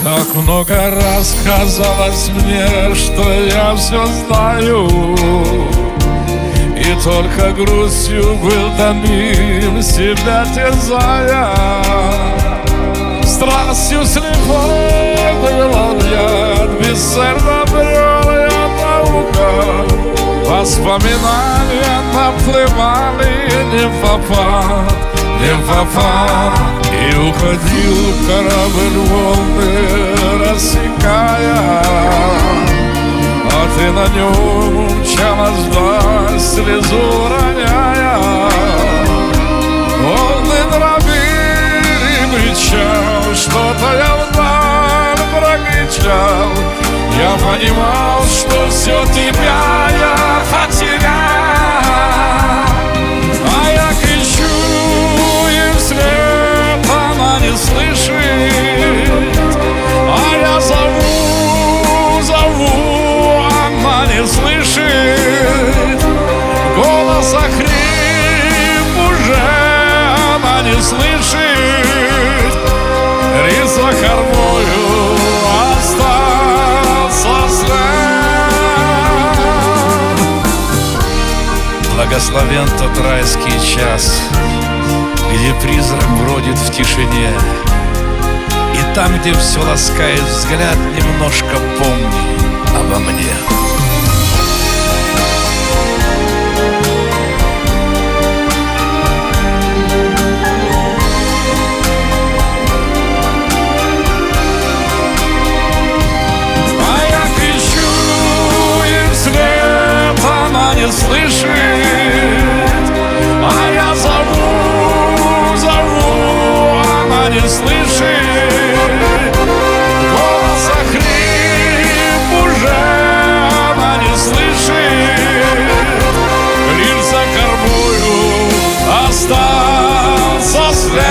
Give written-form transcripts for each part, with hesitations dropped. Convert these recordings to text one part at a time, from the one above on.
Как много раз казалось мне, что я все знаю, и только грустью был томим, себя терзая. Страстью слепой был он я, бесцельно брел я наугад. Воспоминания наплывали не в попад, не в попад. И уходил корабль волны рассекая, а ты на нем умчалась вдаль, слезу роняя. Волны дробили причал, что-то я вдаль прокричал. Я понимал, что все тебя я потерял. А я кричу им вслед, она не слышит. А я зову, зову, она не слышит. Голос охрип уже она не слышит. Рис за кормою остался след. Благословен тот райский час, где призрак бродит в тишине, и там, где все ласкает взгляд, немножко помни обо мне. А я кричу им вслед, она не слышит. А я зову, зову, она не слышит. Голос охрип уже она не слышит. Лишь за кормою остался след.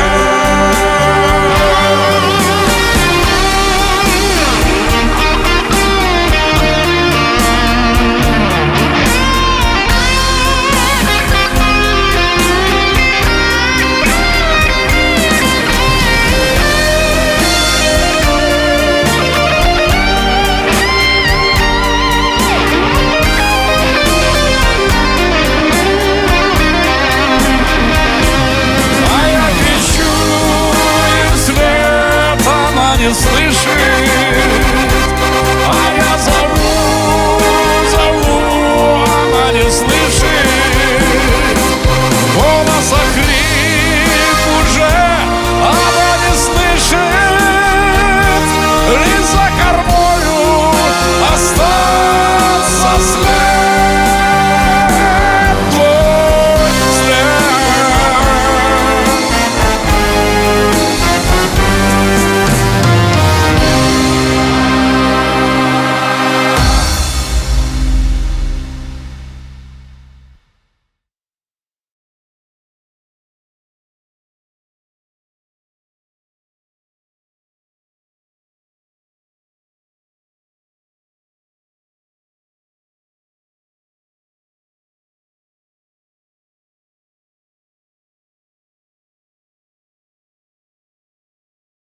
Не слышит.